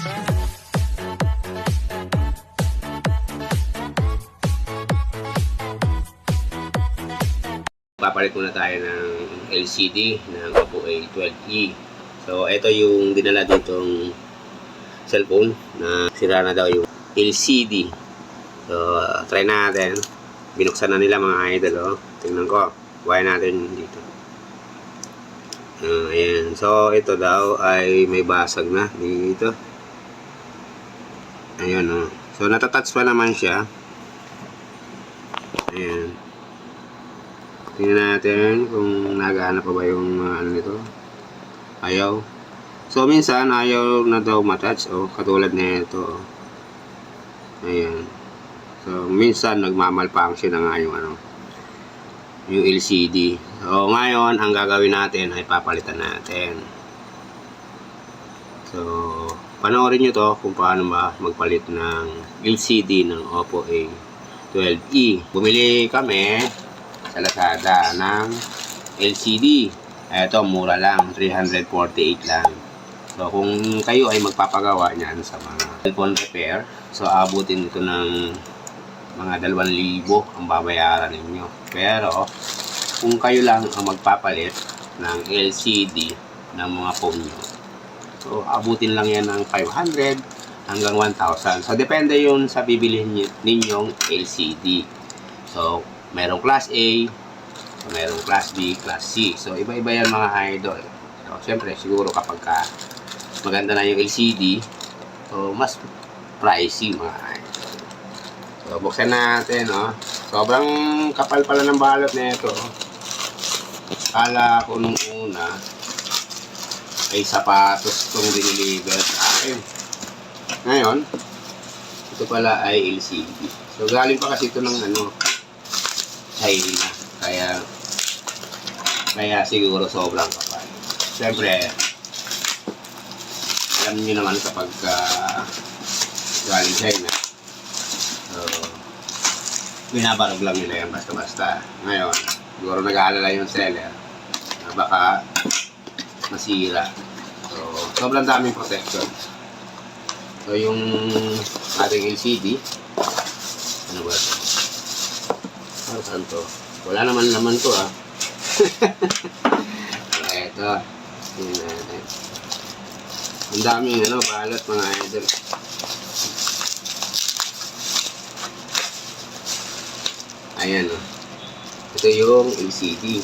Papalit muna tayo ng LCD ng Oppo A12e. So, ito yung dinala ditong cellphone na sira na daw yung LCD. So, try natin. Binuksan na nila mga idol. Oh. Tingnan ko. Buhay natin dito. Ayan. So, ito daw ay may basag na dito. Ayan. Oh. So, natatouch pa naman siya. Ayan. Tingnan natin kung nagana pa ba yung ano nito. Ayaw. So, minsan ayaw na daw matouch. O, katulad na ito. Ayan. So, minsan nagmamalfunction na nga yung ano, yung LCD. So, ngayon, ang gagawin natin ay papalitan natin. So, panoorin nyo to kung paano ba magpalit ng LCD ng Oppo A12e. Bumili kami sa Lazada ng LCD. Ito, mura lang. 348 lang. So, kung kayo ay magpapagawa niyan sa mga cellphone repair, so, abutin ito ng mga 2,000 ang babayaran ninyo. Pero, kung kayo lang ang magpapalit ng LCD ng mga phone nyo, so, abutin lang yan ng 500 hanggang 1,000. So, depende yun sa bibilihin ninyong LCD. So, merong class A, so merong class B, class C. So, iba-iba yan mga idol. So, syempre, siguro kapag maganda na yung LCD, so, mas pricey mga idol. So, buksan natin, oh. Sobrang kapal pala ng balot na ito. Kala ko nung una, ay sapatos itong diniliver sa akin. Ngayon, ito pala ay LCD. So, galing pa kasi ito ng ano, China. Kaya siguro sobrang kapal. Siyempre, alam niyo naman kapag galing China, so, binabarog lang nila yan basta-basta. Ngayon, siguro nag-aalala yung seller na baka masira. So, sobrang daming protection. So, yung ating LCD, ano ba ito? Saan to? Wala naman laman to ah. Ito. Tingnan natin. Ang daming ano, balot mga idol. Ayan oh. Ito yung LCD.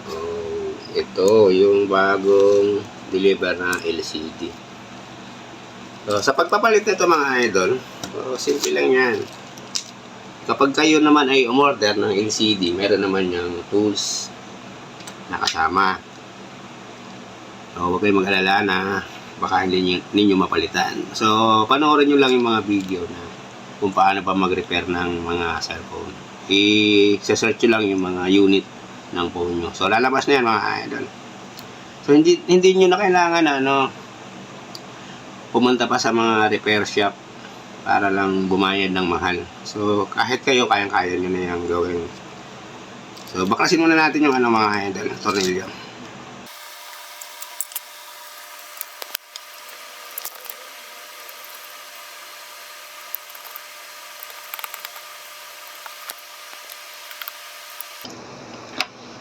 Oh, ito yung bagong deliver na LCD. So, sa pagpapalit nito mga idol, so, simple lang yan. Kapag kayo naman ay umorder ng LCD, meron naman yung tools na kasama. So, huwag kayong mag-alala na baka hindi ninyo mapalitan. So, panoorin nyo lang yung mga video na kung paano pa mag-repair ng mga cellphone. I-search nyo lang yung mga unit ng phone nyo. So, lalabas na yan mga idol. So, hindi nyo na kailangan pumunta pa sa mga repair shop para lang bumayad ng mahal. So, kahit kayo, kayang-kaya nyo na yung gawin. So, baklasin muna natin yung mga idol, tornilyo.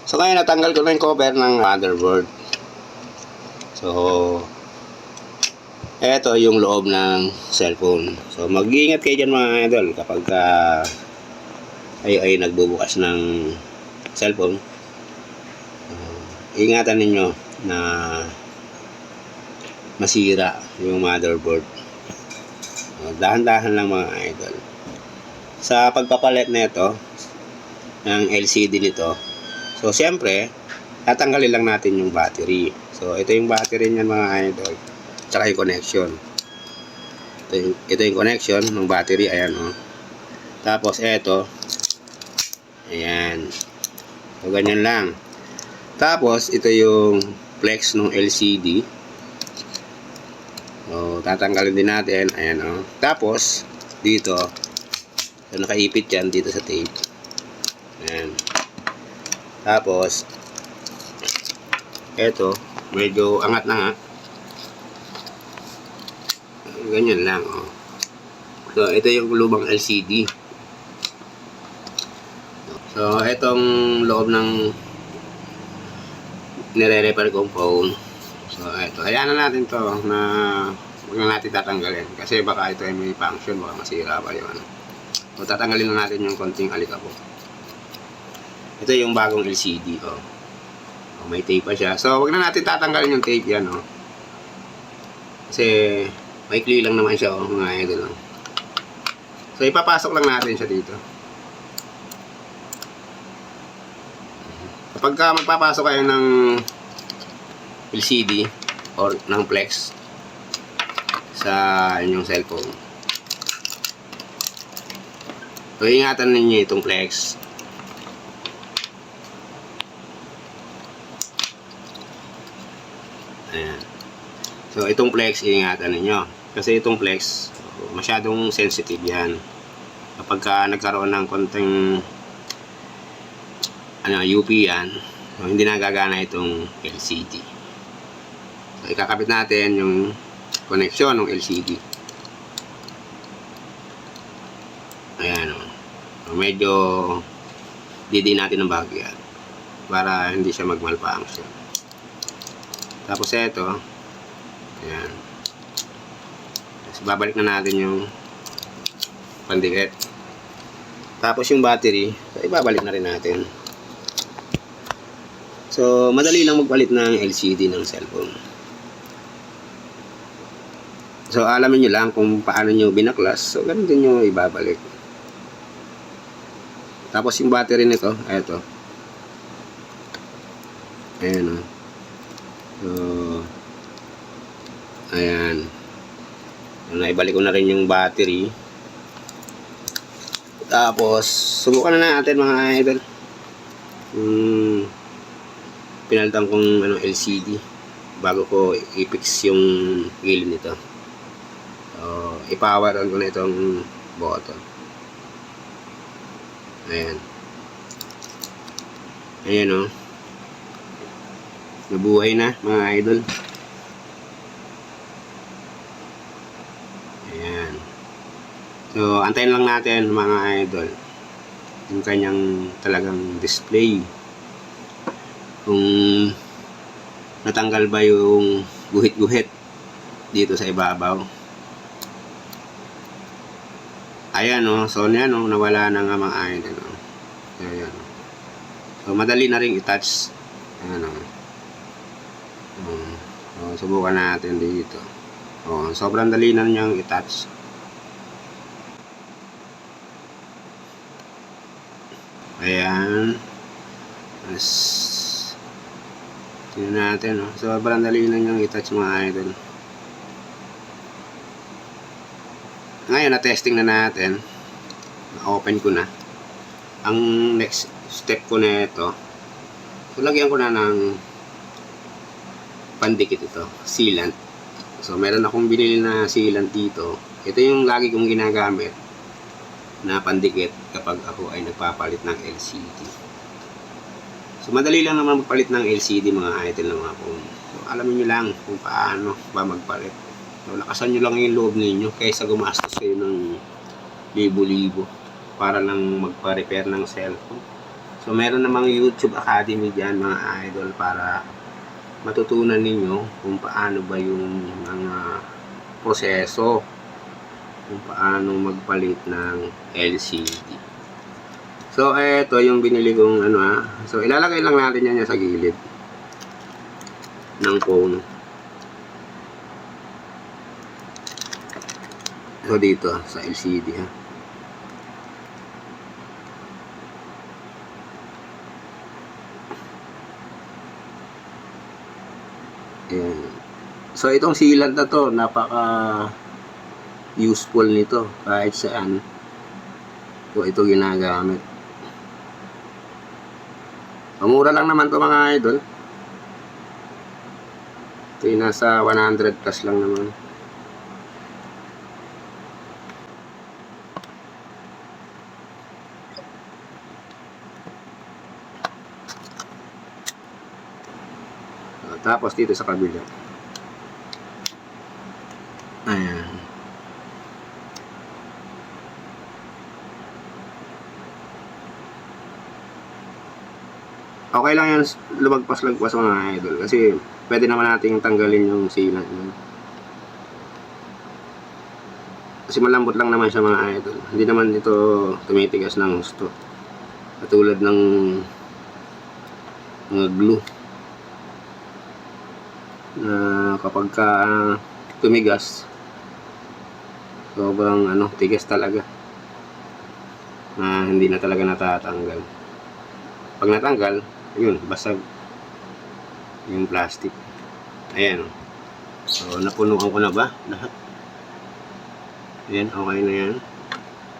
So, ngayon natanggal ko na yung cover ng motherboard. So, eto yung loob ng cellphone. So, mag-iingat kayo dyan mga idol kapag ay nagbubukas ng cellphone. Ingatan ninyo na masira yung motherboard. Dahan-dahan lang mga idol. Sa pagpapalit nito ng LCD nito, so, siyempre, tatanggalin lang natin yung battery. So, ito yung battery niyan mga idol. Tsaka yung connection. Ito yung connection ng battery. Ayan o. Tapos ito. Ayan. So, ganyan lang. Tapos, ito yung flex ng LCD. So, tatanggalin din natin. Ayan o. Tapos, dito. So, nakaipit yan dito sa tape. Ayan. Tapos, ito. Medyo angat na nga. Ganyan lang, oh. So, ito yung lubang LCD. So, itong loob ng nire-repair kong phone. So, ito. Hayaan na natin to na huwag na natin tatanggalin. Kasi baka ito ay may function, baka masira pa yun. So, tatanggalin na natin yung konting alikabok. Ito yung bagong LCD, oh. Oh, may tape pa siya. So, huwag na natin tatanggalin yung tape yan, oh. Kasi, maikli lang naman siya, oh, mga idol, oh. So, ipapasok lang natin siya dito. Kapag magpapasok kayo ng LCD or ng flex sa inyong cellphone, so, ingatan ninyo itong flex. Ayan. So, itong flex, ingatan ninyo. Kasi itong flex, masyadong sensitive yan. Kapag nagkaroon ng konting UP yan, so, hindi nagagana itong LCD. So, ikakabit natin yung connection ng LCD. Ayan, o. So, medyo didi natin ng bagyo yan para hindi siya mag-malfunction. Tapos ito, ayan. So, babalik na natin yung pandikit. Tapos yung battery, so, ibabalik na rin natin. So, madali lang magpalit ng LCD ng cellphone. So, alamin nyo lang kung paano nyo binaklas. So, ganun din nyo ibabalik. Tapos yung battery nito, eto. Ayan, o. So, ayan. So, naibalik ko na rin yung battery. Tapos, subukan na natin mga idol. Pinalitan kong LCD bago ko i-fix yung gilid nito. So, i-power on ko na itong button. Ayan. Ayan, o. Nabuhay na mga idol. Ayan. So, antayin lang natin mga idol yung kanyang talagang display. Kung natanggal ba yung guhit-guhit dito sa ibabaw. Ayan, o. So, yan, o. Nawala na nga mga idol, o. Ayan, o. So, madali na rin i-touch. Ayan, o. So, subukan natin dito. O, sobrang dali na niyang i-touch. Ayan. Yes. Tingnan natin, no? Sobrang dali na niyang i-touch mga idol. Ngayon, na-testing na natin. Na-open ko na. Ang next step ko na ito, so, lagyan ko na ng pandikit ito, sealant. So, meron akong binili na sealant dito. Ito yung lagi kong ginagamit na pandikit kapag ako ay nagpapalit ng LCD. So, madali lang naman magpalit ng LCD mga idol ng mga phone. So, alamin nyo lang kung paano ba magpalit. So, lakasan nyo lang yung loob ninyo kaysa gumastos kayo ng libo-libo para lang magpa-repair ng cellphone. So, meron namang YouTube Academy dyan mga idol para matutunan ninyo kung paano ba yung mga proseso, kung paano magpalit ng LCD. So, eto yung binili kong So, ilalagay lang natin yan sa gilid ng phone. So, dito sa LCD, ha. Ayan. So, itong sealant na to, napaka useful nito kahit saan. So, ito ginagamit. Mura lang naman to mga idol. Ito yung nasa 100 plus lang naman. Tapos dito sa kabila. Ayan. Okay lang yan lumagpas-lagpas mga idol. Kasi pwede naman nating tanggalin yung sealant yun. Kasi malambot lang naman siya mga idol. Hindi naman ito tumitigas ng gusto. Katulad ng mga glue. Na kapag ka tumigas, sobrang tigas talaga. Na hindi na talaga natatanggal. Pag natanggal, yun, basag yung plastic. Ayan. So, napunuan ko na ba lahat? Ayan, okay na yan.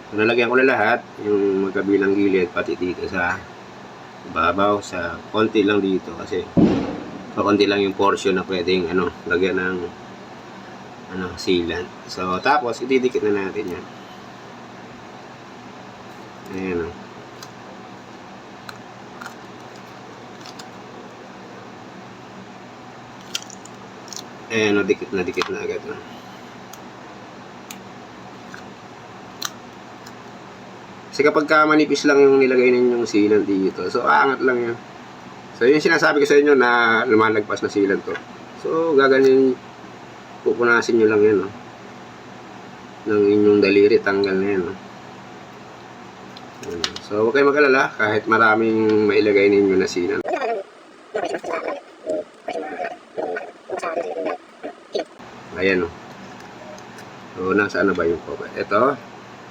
So, nalagyan ko na lahat, yung magkabilang gilid, pati dito sa babaw, sa konti lang dito kasi so, konti lang yung portion na pwedeng lagyan ng sealant. So, tapos ididikit na natin yan. Ayan o. Ayan o, dikit na agad o. Kasi kapag manipis lang yung nilagay ninyong sealant dito, so aangat lang yan. So yung sinasabi ko sa inyo na lumalagpas na sealant to. So gaganin, pupunasin nyo lang yan ng inyong daliri, tanggal na yan. So huwag kayo mag-alala kahit maraming mailagay ninyo na sealant. Ayan o. So nasaan na ba yung cover? Ito.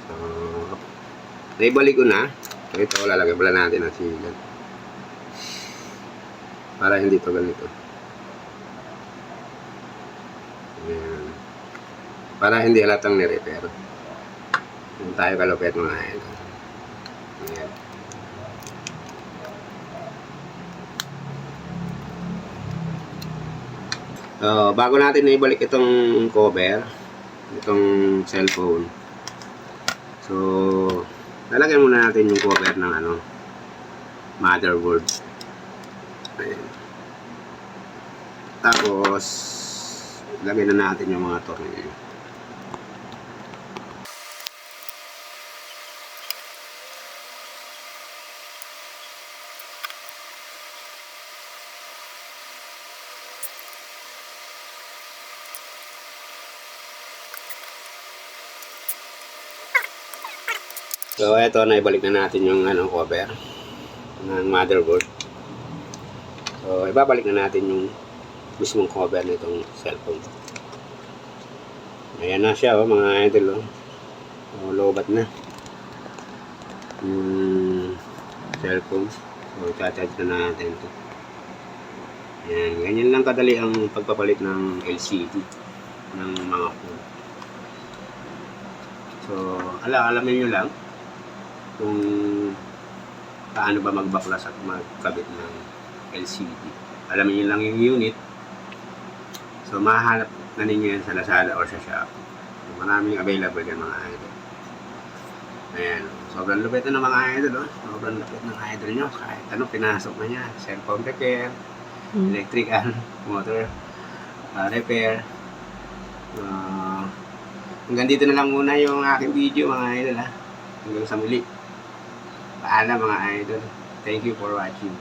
So naibalik ko na. So ito, lalagay pala natin ang sealant. Para hindi to ganito. Ayan. Para hindi halatang ni-repair. Hindi tayo kalupit mga idol. Ayan. So, bago natin naibalik itong cover, itong cellphone. So, lalagyan muna natin yung cover ng motherboard. Ayan. Tapos lagyan na natin yung mga tornilyo. So eto, naibalik na natin yung cover ng motherboard. So ibabalik na natin yung mismong cover nitong cellphone. Ayan na siya mga idol lobat na yung cellphone. So i-charge na natin ito. Ayan, ganyan lang kadali ang pagpapalit ng LCD ng mga phone. So alamin nyo lang kung paano ba magbaklas at magkabit ng LCD. Alamin nyo lang yung unit. So mahanap na ninyo yan sa Lazada or sa Shopee. Maraming available yan mga idol. Ayan. Sobrang lupit na ng mga idol. Sobrang lupit ng idol nyo. Kahit pinasok na niya. Cellphone repair, electrical, motor repair. Hanggang dito na lang muna yung aking video mga idol hanggang sa muli. Paalam mga idol. Thank you for watching.